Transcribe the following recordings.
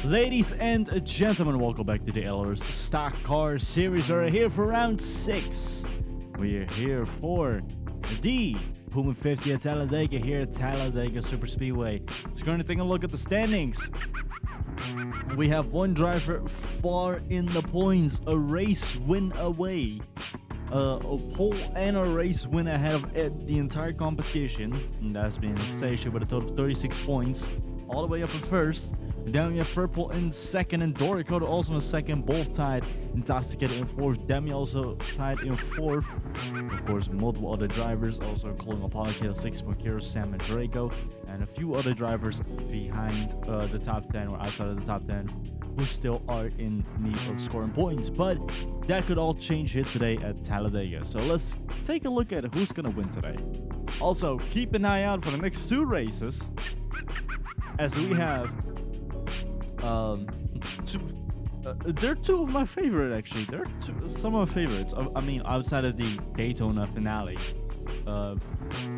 Ladies and gentlemen, welcome back to the LR's Stock Car Series. We're here for round 6. We are here for the Pummu 50 at Talladega here at Talladega Super Speedway. So going to take a look at the standings. We have one driver far in the points, a race win away. A pole and a race win ahead of the entire competition. And that's been stationed with a total of 36 points. All the way up in first. Then we have Purple in second and Dorico also in second, both tied. Intoxicated in fourth. Demi also tied in fourth. Of course, multiple other drivers, also including Apollo, 6 Makiro, Sam, and Draco, and a few other drivers behind the top 10 or outside of the top 10 who still are in need of scoring points. But that could all change here today at Talladega. So let's take a look at who's going to win today. Also, keep an eye out for the next 2 races, as we have they're 2 of my favorite, actually. They're some of my favorites. I mean, outside of the Daytona finale.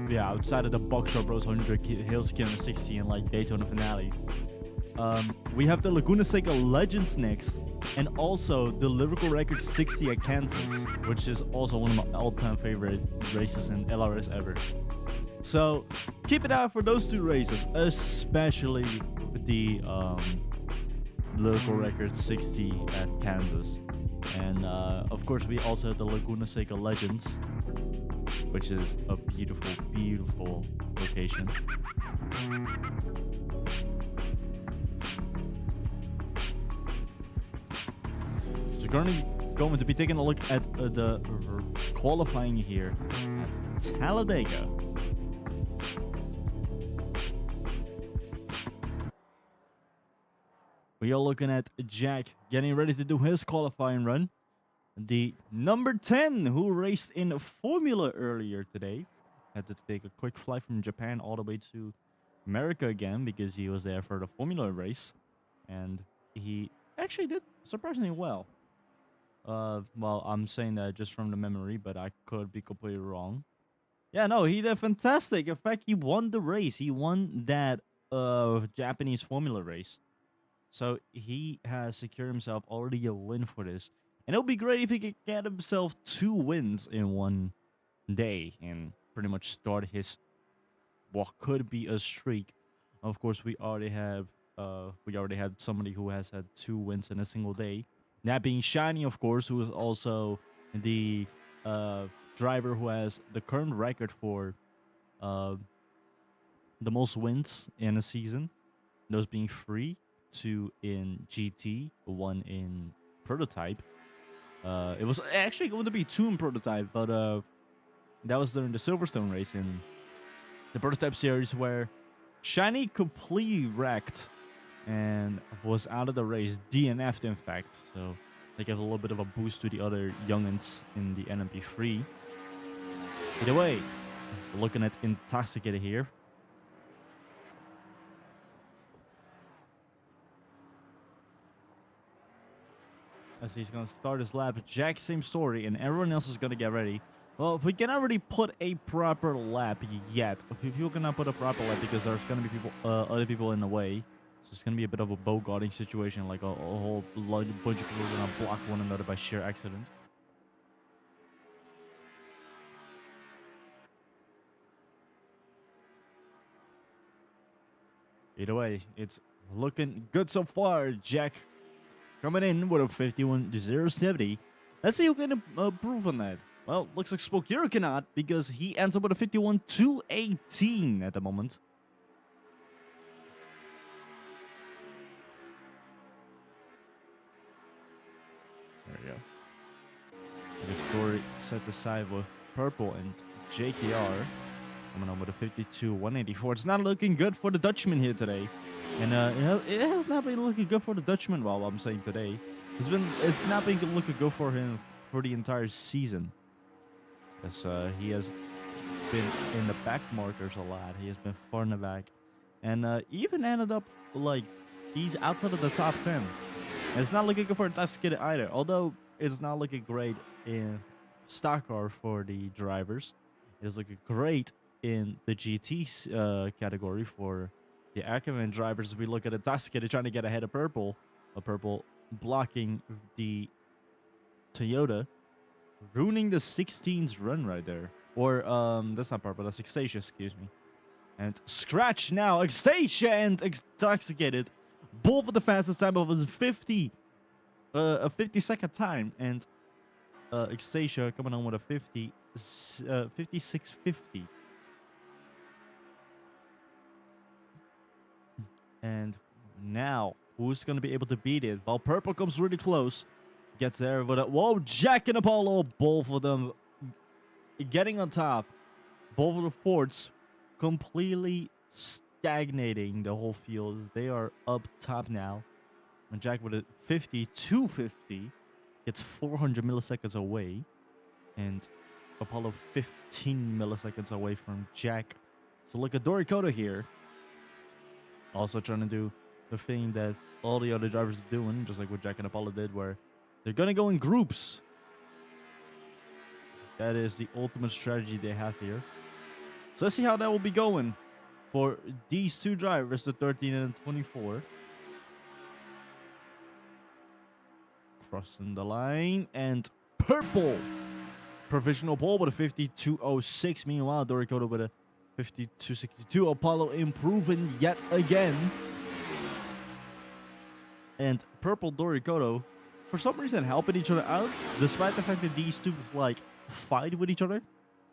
Yeah, outside of the Buckshot Bros 100 Hills Skin 60 and like Daytona finale. We have the Laguna Seca Legends next, and also the Lyrical Record 60 at Kansas, which is also one of my all-time favorite races in LRS ever. So keep it out for those 2 races, especially the Lyrical Record 60 at Kansas. And of course, we also have the Laguna Seca Legends, which is a beautiful, beautiful location. So currently going to be taking a look at the qualifying here at Talladega. We are looking at Jack getting ready to do his qualifying run. The number 10 who raced in Formula earlier today. Had to take a quick flight from Japan all the way to America again because he was there for the Formula race. And he actually did surprisingly well. Well, I'm saying that just from the memory, but I could be completely wrong. Yeah, no, he did fantastic. In fact, he won the race. He won that Japanese Formula race. So he has secured himself already a win for this. And it would be great if he could get himself 2 wins in one day and pretty much start his what could be a streak. Of course, we already had somebody who has had 2 wins in a single day. That being Shiny, of course, who is also the driver who has the current record for the most wins in a season. Those being 3. 2 in GT, 1 in Prototype. It was actually going to be 2 in Prototype, but that was during the Silverstone race in the Prototype series where Shiny completely wrecked and was out of the race, DNF'd in fact. So they gave a little bit of a boost to the other youngins in the NMP3. Either way, looking at Intoxicated here. As he's going to start his lap. Jack, same story, and everyone else is going to get ready. Well, we cannot really put a proper lap yet. People cannot put a proper lap because there's going to be other people in the way. So it's going to be a bit of a bogarting situation, like a whole bunch of people are going to block one another by sheer accident. Either way, it's looking good so far. Jack coming in with a 51.070. Let's see who can improve on that. Well, looks like Spokero cannot because he ends up with a 51.218 at the moment. There we go. Victory set aside with Purple and JKR. Coming on with a 52.184. It's not looking good for the Dutchman here today. And it has not been looking good for the Dutchman, while I'm saying today. It's not been looking good for him for the entire season. As he has been in the back markers a lot. He has been far in the back. And even ended up, like, he's outside of the top 10. And it's not looking good for Intoxicated either. Although it's not looking great in stock car for the drivers. It's looking great in the GT category for The Ackerman drivers, we look at the Tasca, they're trying to get ahead of Purple. A Purple blocking the Toyota, ruining the 16's run right there. Or, that's not Purple, that's Extasia, excuse me. And Scratch now, Extasia and Intoxicated. Both of the fastest time of his 50, a 50-second time. And Extasia coming on with a 56.50. And now, who's going to be able to beat it? While Purple comes really close. Gets there, but whoa, Jack and Apollo, both of them getting on top. Both of the Fords completely stagnating the whole field. They are up top now. And Jack with a 52.50 gets 400 milliseconds away. And Apollo 15 milliseconds away from Jack. So look at Doricota here. Also trying to do the thing that all the other drivers are doing, just like what Jack and Apollo did, where they're going to go in groups. That is the ultimate strategy they have here. So let's see how that will be going for these two drivers, the 13 and 24. Crossing the line, and Purple provisional pole with a 52.06. Meanwhile, Doricota with a 52.62. Apollo improving yet again. And Purple Doricota, for some reason, helping each other out, despite the fact that these two, like, fight with each other.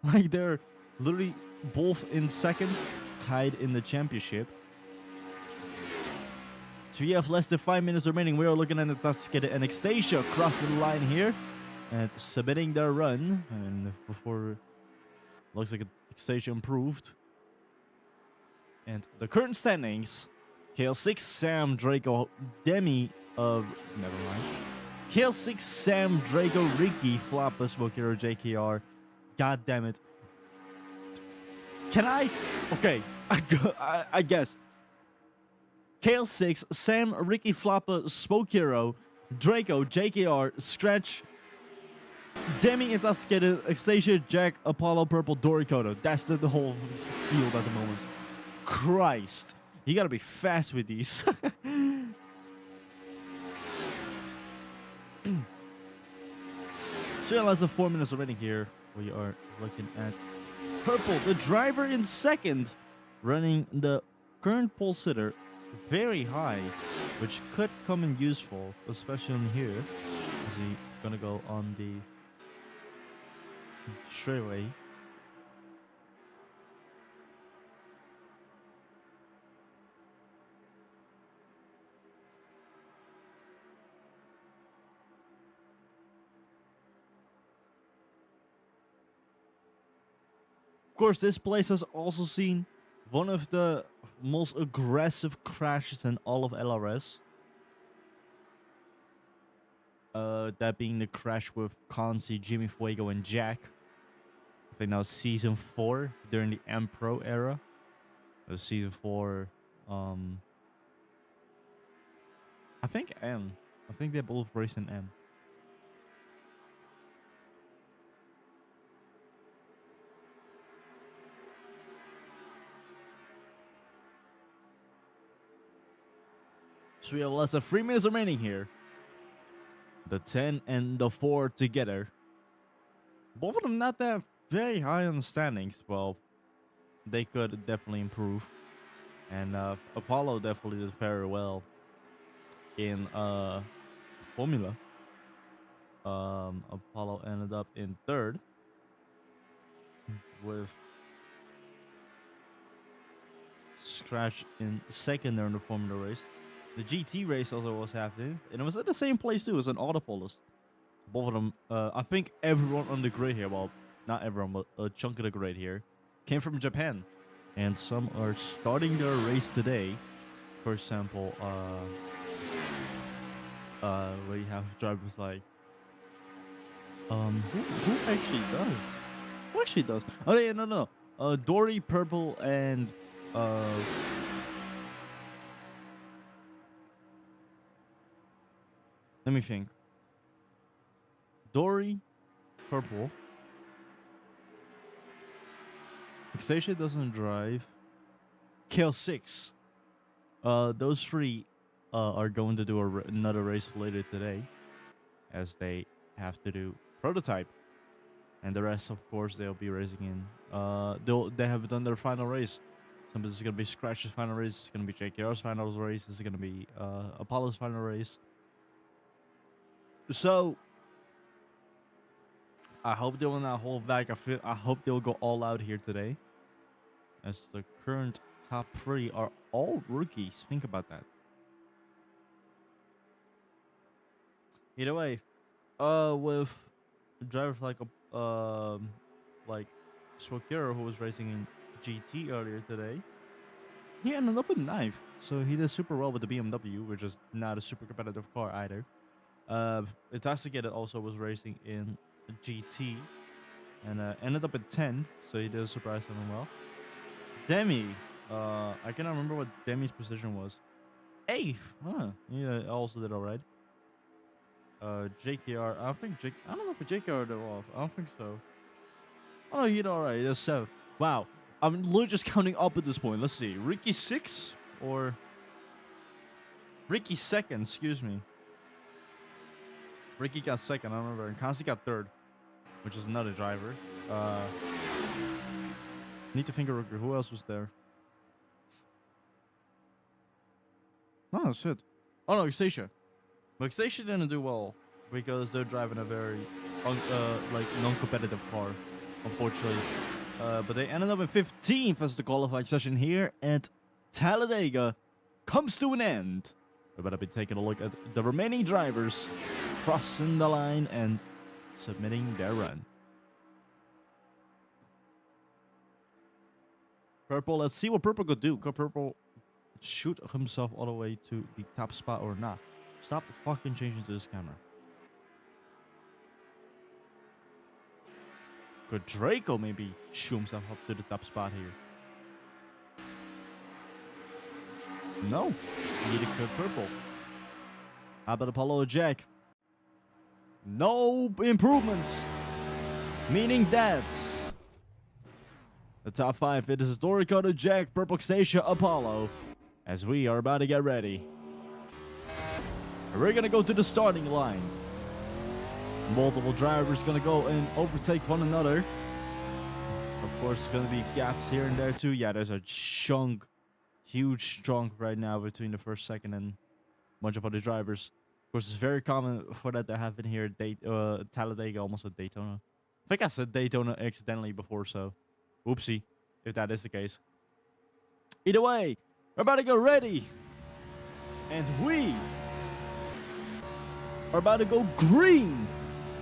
Like, they're literally both in second, tied in the championship. So we have less than 5 minutes remaining. We are looking at the Tascada and Extasia crossing the line here and submitting their run. And before, looks like Extasia improved. And the current standings: KL6, Sam, Draco, Demi of, never mind. KL6, Sam, Draco, Ricky, Floppa, Smokero, JKR. God damn it. Can I? Okay, I guess. KL6, Sam, Ricky, Floppa, Smokero, Draco, JKR, Scratch, Demi, Intoxicated, Extasia, Jack, Apollo, Purple, Doricota. That's the whole field at the moment. Christ. You gotta be fast with these. So yeah, less than 4 minutes already here. We are looking at Purple, the driver in second, running the current pole sitter very high, which could come in useful, especially in here, as he's gonna go on the straightaway. Of course, this place has also seen one of the most aggressive crashes in all of LRS. That being the crash with Consi, Jimmy Fuego, and Jack. I think that was season 4 during the M Pro era. It was season 4. I think M. I think they both raced in M. So we have less than 3 minutes remaining here. The 10 and the 4 together. Both of them not that very high on the standings. Well, they could definitely improve. And Apollo definitely did very well in Formula. Apollo ended up in 3rd with Scratch in 2nd during the Formula race. The GT race also was happening, and it was at the same place too. It was an Autopolis. Both of them, I think everyone on the grid here, well, not everyone, but a chunk of the grid here, came from Japan. And some are starting their race today. For example, where you have drivers like, who actually does? Who actually does? Oh yeah, no. Dory, Purple, and let me think. Dory, Purple. Extasia doesn't drive. KL6. Those three are going to do another race later today, as they have to do prototype, and the rest, of course, they'll be racing in. They have done their final race. Some of this is gonna be Scratch's final race. It's gonna be JKR's final race. It's gonna be Apollo's final race. So I hope they will not hold back. I hope they'll go all out here today, as the current top three are all rookies. Think about that. Either way, with drivers like Swakira, who was racing in GT earlier today, he ended up in ninth. So he did super well with the BMW, which is not a super competitive car either. Talladega also was racing in GT and ended up at 10, so he did surprise him well. Demi, I cannot remember what Demi's position was. 8th, huh? Yeah, also did alright. JKR, I don't know if JKR did off. I don't think so. Oh, he did alright. That's 7th. Wow, I'm literally just counting up at this point. Let's see, Ricky 6th or Ricky 2nd? Excuse me. Ricky got 2nd, I remember, and Kansi got 3rd, which is another driver. Need to think of who else was there. No, that's it. Oh no, Xatia. But Xatia didn't do well because they're driving a very non-competitive car, unfortunately. But they ended up in 15th as the qualifying session here at Talladega comes to an end. We're about to be taking a look at the remaining drivers crossing the line and submitting their run. Purple, let's see what Purple could do. Could Purple shoot himself all the way to the top spot or not? Stop fucking changing to this camera. Could Draco maybe shoot himself up to the top spot here? No. Neither could Purple. How about Apollo or Jack? No improvements. Meaning that the top 5, it is Doricota, Jack, Purple, Xatia, Apollo, as we are about to get ready. We're gonna go to the starting line. Multiple drivers gonna go and overtake one another. Of course, it's gonna be gaps here and there too. Yeah, there's a chunk, huge chunk right now between the first, second, and a bunch of other drivers. Of course, it's very common for that to happen here at Talladega, almost at Daytona. I think I said Daytona accidentally before, so oopsie, if that is the case. Either way, we're about to get ready. And we are about to go green.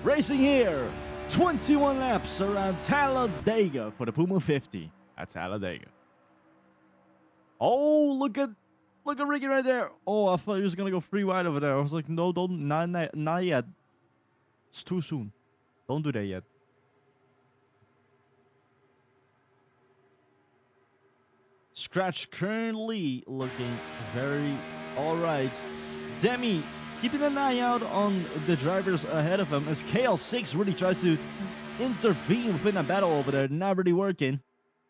Racing here, 21 laps around Talladega for the Pummu 50 at Talladega. Oh, look at Ricky right there. Oh, I thought he was gonna go free wide over there. I was like, no, not yet. It's too soon. Don't do that yet. Scratch currently looking very alright. Demi keeping an eye out on the drivers ahead of him as KL6 really tries to intervene within a battle over there. Not really working.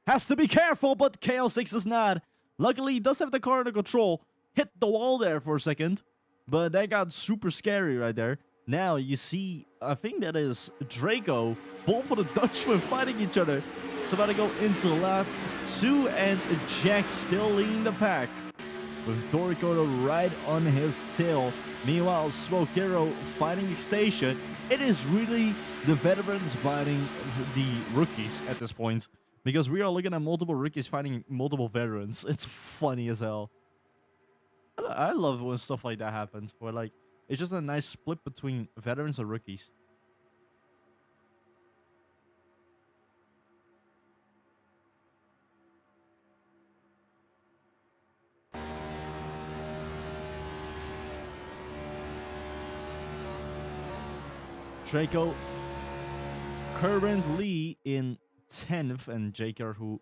Has to be careful, but KL6 is not. Luckily, he does have the car under control. Hit the wall there for a second, but that got super scary right there. Now you see, I think that is Draco, both of the Dutchmen fighting each other. So about to go into lap 2 and Jack still leading the pack with Doricota right on his tail. Meanwhile, Smoke Hero fighting Xatia. It is really the veterans fighting the rookies at this point, because we are looking at multiple rookies fighting multiple veterans. It's funny as hell. I love when stuff like that happens, where like it's just a nice split between veterans and rookies. Draco currently in 10th, and JKR, who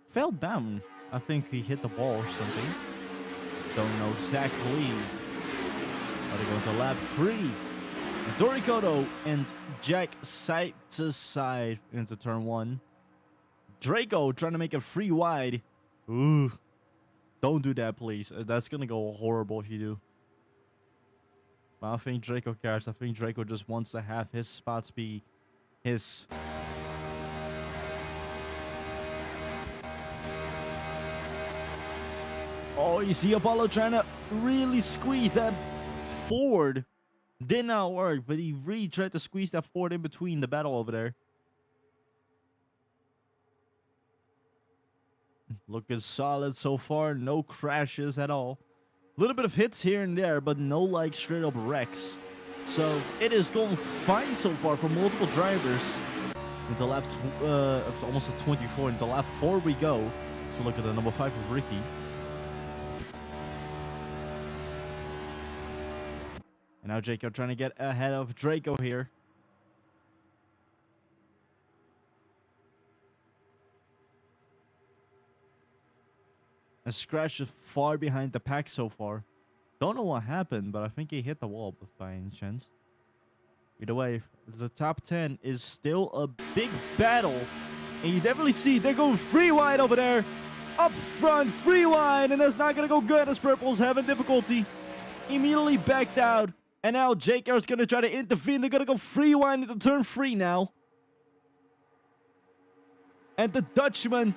fell down. I think he hit the wall or something. Don't know exactly. But they go into lap 3. Doricota and Jack side to side into turn 1. Draco trying to make a free wide. Ooh. Don't do that, please. That's gonna go horrible if you do. But I think Draco cares. I think Draco just wants to have his spots be his. Oh, you see Apollo trying to really squeeze that forward. Did not work, but he really tried to squeeze that forward in between the battle over there. Looking solid so far. No crashes at all. A little bit of hits here and there, but no like straight up wrecks. So it is going fine so far for multiple drivers. Into lap almost a 24. Into lap 4 we go. So look at the number 5 of Ricky. And now Jacob trying to get ahead of Draco here. And Scratch is far behind the pack so far. Don't know what happened, but I think he hit the wall by any chance. Either way, the top 10 is still a big battle. And you definitely see they're going free wide over there. Up front, free wide. And that's not going to go good as Purple's having difficulty. Immediately backed out. And now JK's going to try to intervene. They're going to go free wide into turn 3 now. And the Dutchman,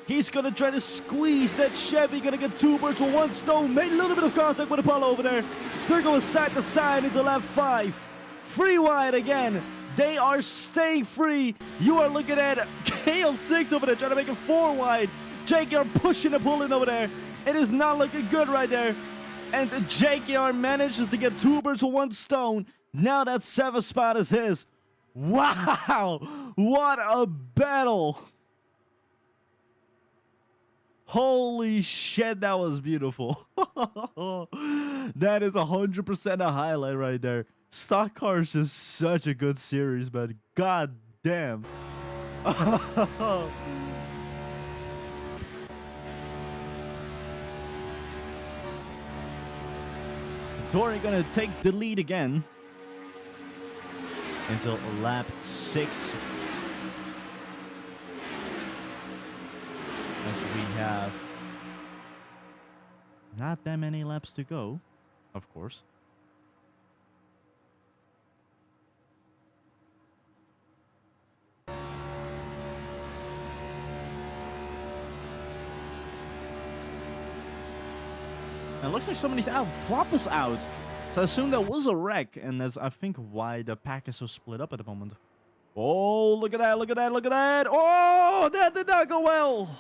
he's going to try to squeeze that Chevy. Going to get 2 birds with 1 stone. Made a little bit of contact with Apollo over there. They're going side to side into lap 5. Free wide again. They are staying free. You are looking at KL6 over there trying to make it 4 wide. JKR pushing and pulling over there. It is not looking good right there. And JKR manages to get 2 birds with 1 stone. Now that 7th spot is his. Wow. What a battle. Holy shit, that was beautiful. That is 100% a highlight right there. Stock Cars is such a good series, man. God damn. Dory gonna take the lead again until lap 6. As we have not that many laps to go, of course. And it looks like somebody's out. Flop is out. So I assume that was a wreck. And that's, I think, why the pack is so split up at the moment. Oh, look at that. Look at that. Look at that. Oh, that did not go well.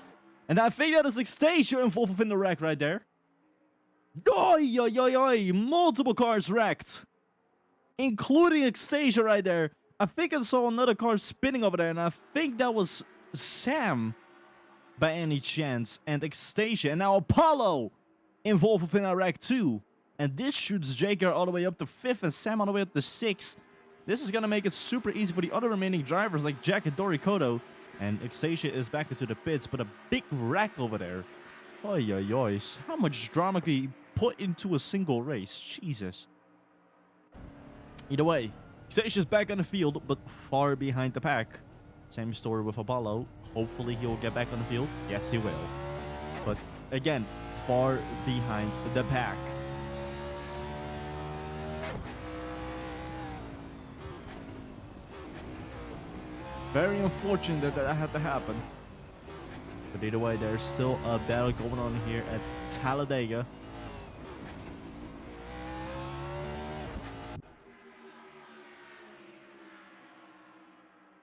And I think that is Extasia involved in the wreck right there. Oi, oi, oi, oi. Multiple cars wrecked. Including Extasia right there. I think I saw another car spinning over there. And I think that was Sam. By any chance. And Extasia. And now Apollo. Involved within our wreck too. And this shoots JKR all the way up to 5th and Sam all the way up to 6th. This is going to make it super easy for the other remaining drivers like Jack and Dorikoto. And Extasia is back into the pits, but a big wreck over there. Oi, oi, oi. How much drama can you put into a single race? Jesus. Either way, Extasia's back on the field, but far behind the pack. Same story with Apollo. Hopefully he'll get back on the field. Yes, he will. But again, far behind the pack. Very unfortunate that that had to happen. But either way, there's still a battle going on here at Talladega.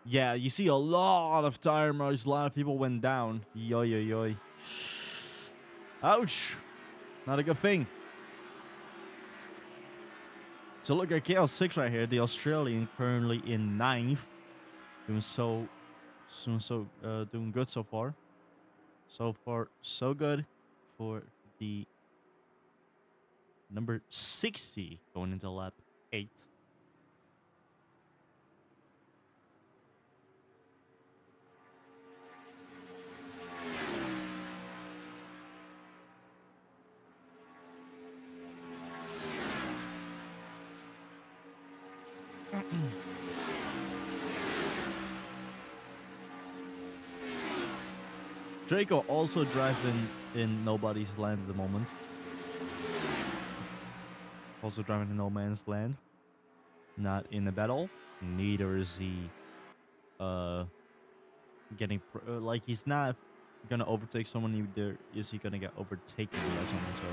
Yeah, you see a lot of tire marks. A lot of people went down. Yo, yo, yo. Ouch. Not a good thing. So look at KL6 right here. The Australian currently in 9th. Doing good so far. So far, so good for the number 60 going into lap 8. Draco also driving in nobody's land at the moment. Also driving in no man's land. Not in a battle. Neither is he getting like he's not gonna overtake someone. Either is he gonna get overtaken by someone. So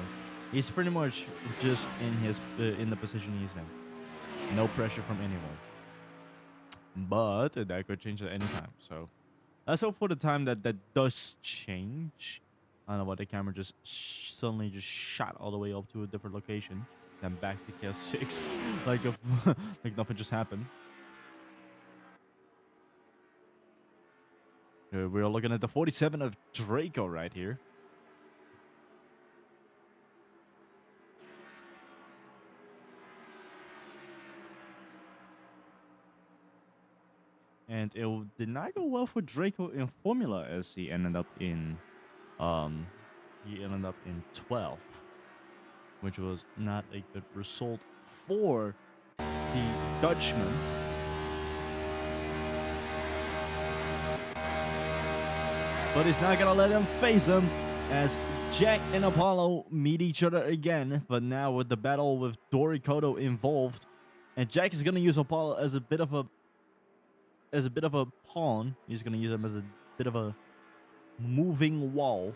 he's pretty much just in his in the position he's in. No pressure from anyone. But that could change at any time. So let's hope for the time that does change. I don't know why the camera just suddenly just shot all the way up to a different location, then back to chaos 6, like like nothing just happened. We're looking at the 47 of Draco right here. And it did not go well for Draco in Formula as he ended up in 12th, which was not a good result for the Dutchman. But he's not gonna let him face him as Jack and Apollo meet each other again, but now with the battle with Dorikoto involved, and Jack is gonna use Apollo as a bit of a pawn. He's gonna use him as a bit of a moving wall.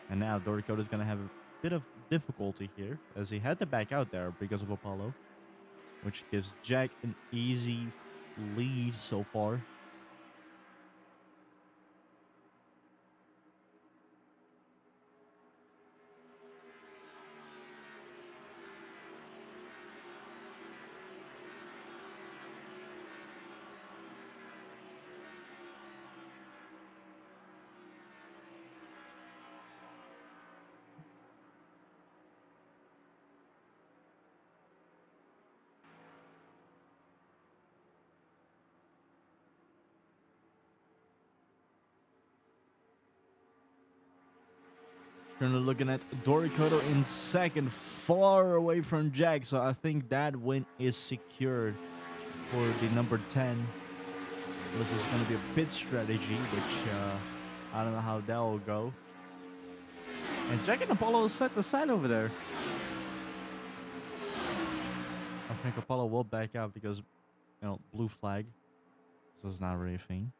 And now Dorikoto is gonna have a bit of difficulty here as he had to back out there because of Apollo, which gives Jack an easy lead so far. Currently looking at Dorikoto in second, far away from Jack. So I think that win is secured for the number 10. This is going to be a pit strategy, which I don't know how that will go. And Jack and Apollo set the side over there. I think Apollo will back out because, blue flag. So it's not really a thing.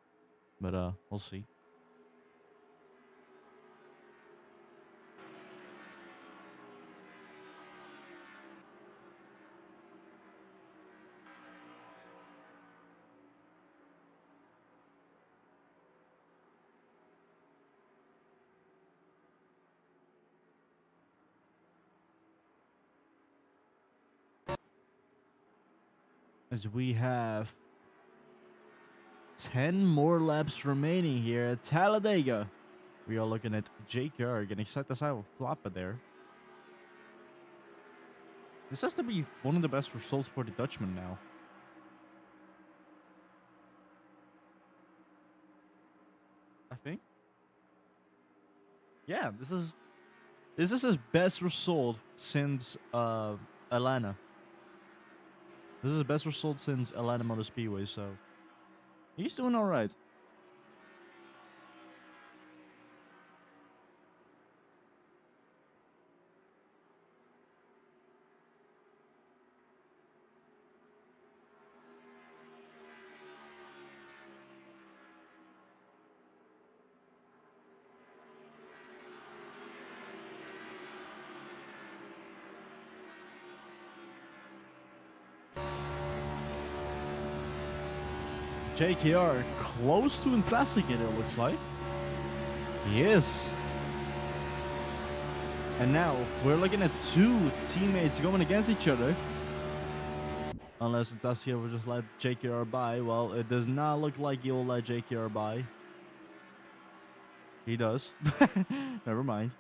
But we'll see. As we have 10 more laps remaining here at Talladega. We are looking at JKR getting set aside with Flappa there. This has to be one of the best results for the Dutchman now. I think. Yeah, this is his best result since Atlanta. This is the best result since Atlanta Motor Speedway, so he's doing all right. JKR close to classic it looks like. He is. And now we're looking at two teammates going against each other. Unless Dacia will just let JKR by. Well, it does not look like he will let JKR by. He does. Never mind.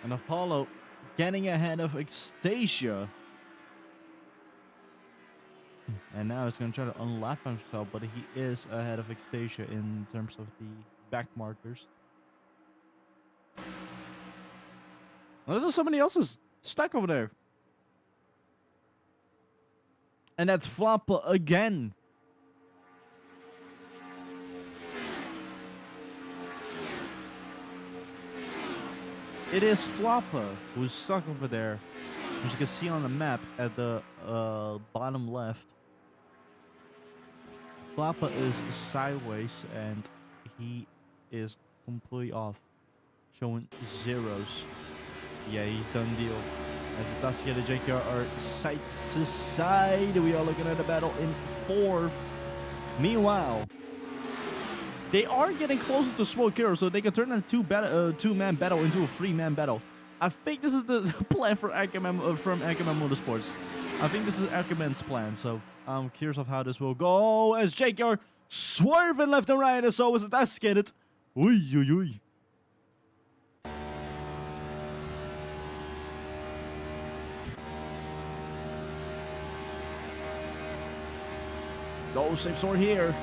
And Apollo getting ahead of Ecstasia. And now he's going to try to unlap himself, but he is ahead of Xtasia in terms of the back markers. Well, there's somebody else's stuck over there. And that's Flappa again. It is Flappa who's stuck over there. As you can see on the map at the bottom left. Flappa is sideways and he is completely off. Showing zeros. Yeah, he's done deal. As Itachi and JK are side to side. We are looking at a battle in fourth. Meanwhile, they are getting closer to Smoke Hero, so they can turn a two-man battle into a three-man battle. I think this is the plan for Ackerman from Ackerman Motorsports. I think this is Ackerman's plan, so I'm curious of how this will go. As JK swerving left and right, and so is Itachi it. Oi, oi, oi. No, same sword here.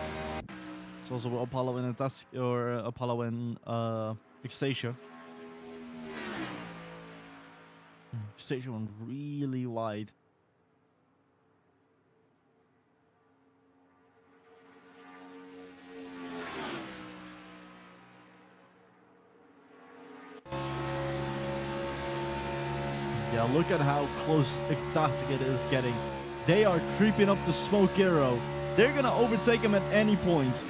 It's also Apollo and Apollo and Xtasia. Xtasia went really wide. Yeah, look at how close Xtasia is getting. They are creeping up the Smoke Arrow. They're gonna overtake him at any point.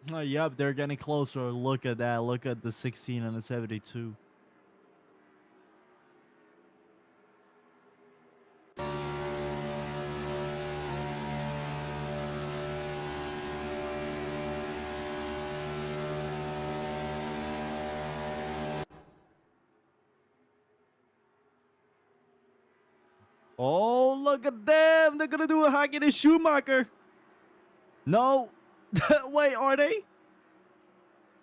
Yep, they're getting closer. Look at that. Look at the 16 and the 72. Oh, look at them. They're going to do a hack in his Schumacher. No. Wait, are they?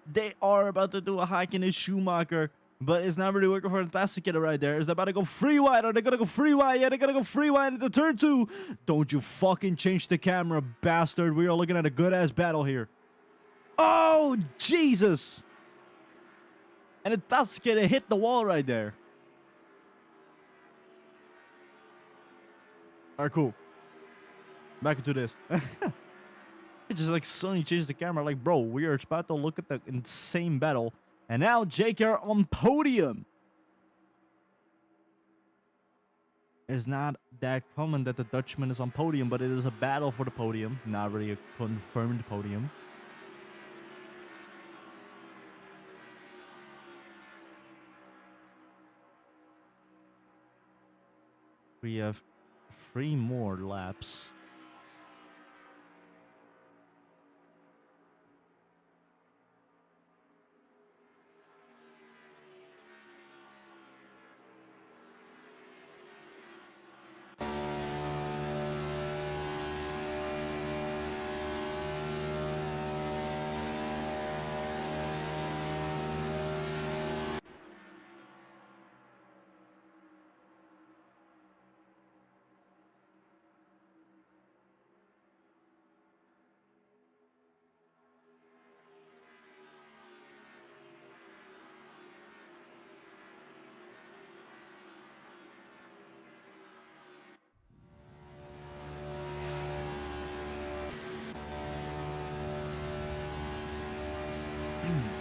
They are about to do a hack in his Schumacher. But it's not really working for Fantastic right there. Is they about to go free wide? Are they going to go free wide? Yeah, they're going to go free wide into turn 2. Don't you fucking change the camera, bastard. We are looking at a good-ass battle here. Oh, Jesus. And Fantastic hit the wall right there. Alright, cool. Back into this. It just like suddenly changed the camera. Like, bro, we are about to look at the insane battle. And now JK on podium. It's not that common that the Dutchman is on podium, but it is a battle for the podium. Not really a confirmed podium. We have 3 more laps.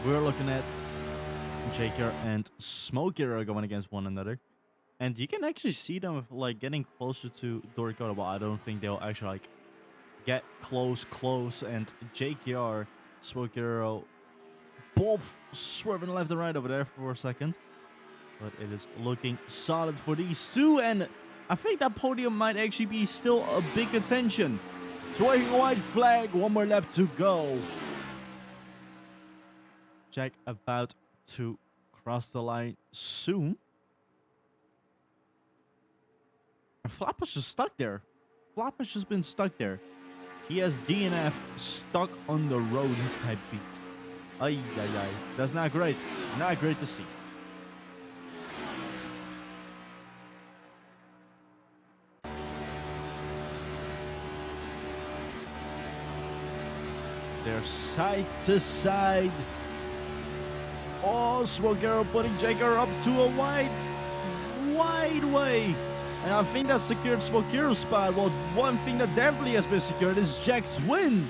We're looking at JK and Smoker are going against one another. And you can actually see them like getting closer to Doricota, but I don't think they'll actually like get close. And JKR, Smoker both swerving left and right over there for a second. But it is looking solid for these two. And I think that podium might actually be still a big attention. So waving a white flag. One more lap to go. Jack about to cross the line soon. And Flap is just stuck there. Flap has just been stuck there. He has DNF stuck on the road type beat. Ay, ay, ay. That's not great. Not great to see. They're side to side. Oh, Smokero putting Jaker up to a wide way. And I think that secured Smokero's spot. Well, one thing that definitely has been secured is Jack's win.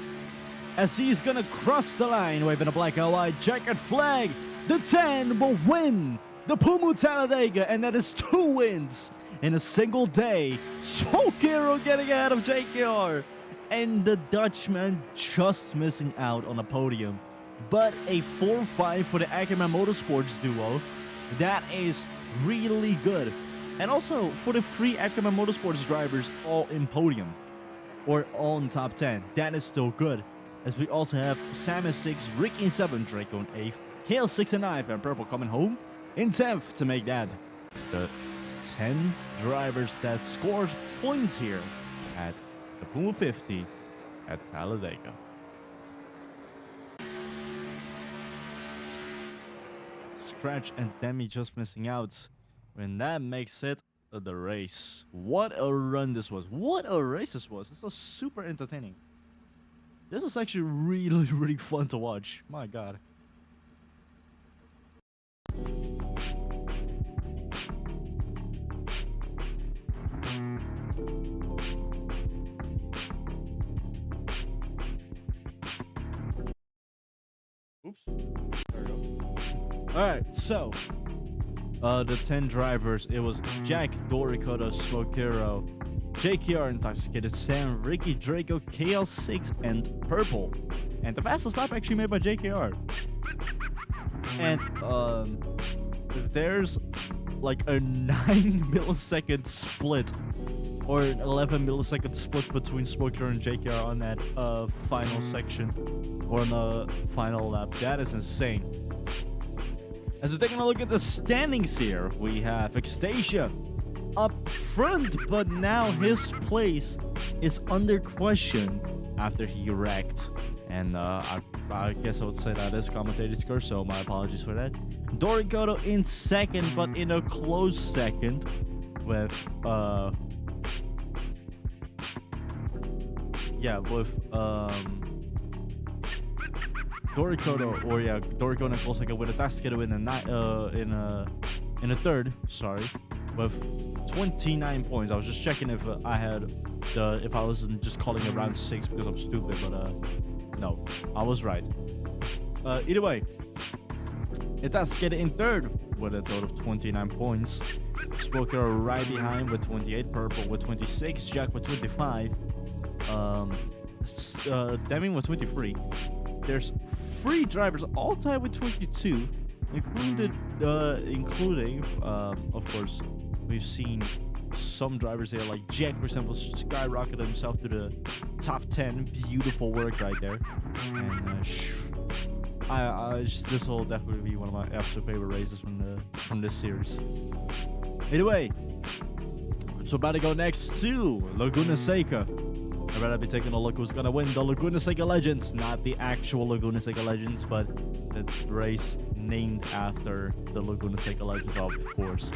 As he's gonna cross the line, waving a black and white checkered flag. The 10 will win the Pummu Talladega, and that is 2 wins in a single day. Smokero getting ahead of JKR. And the Dutchman just missing out on a podium. But a 4-5 for the Ackerman Motorsports duo. That is really good. And also for the 3 Ackerman Motorsports drivers all in podium. Or all in top 10. That is still good. As we also have Sam in 6, Ricky in 7, Draco in 8th, Kale 6 and 9, and Purple coming home in 10th to make that the 10 drivers that scores points here at the Pummu 50 at Talladega. Scratch and Demi just missing out. And that makes it the race. What a run this was. What a race this was. This was super entertaining. This was actually really, really fun to watch. My God. Oops. There we go. Alright, so the 10 drivers, it was Jack, Doricotto, Smokero, JKR Intoxicated, Sam, Ricky, Draco, KL6, and Purple. And the fastest lap actually made by JKR. And there's like a 9 millisecond split or an 11 millisecond split between Smokero and JKR on that final section or on the final lap. That is insane. As we're taking a look at the standings here, we have Extasia up front, but now his place is under question after he wrecked. And I guess I would say that is commentator's curse, so my apologies for that. Doricotto in second, but in a close second with Doricotto in a close second with a Taskedo in a third, sorry, with 29 points. I was just checking if if I wasn't just calling it round 6 because I'm stupid, but no, I was right. Either way, Taskedo in third with a total of 29 points. Spoker right behind with 28, Purple with 26, Jack with 25, Deming with 23. There's 3 drivers all tied with 22, including, of course, we've seen some drivers there, like Jack, for example, skyrocketed himself to the top 10. Beautiful work right there. And this will definitely be one of my absolute favorite races from this series. Anyway, so about to go next to Laguna Seca. I'd rather be taking a look who's gonna win the Laguna Seca Legends, not the actual Laguna Seca Legends, but the race named after the Laguna Seca Legends, of course.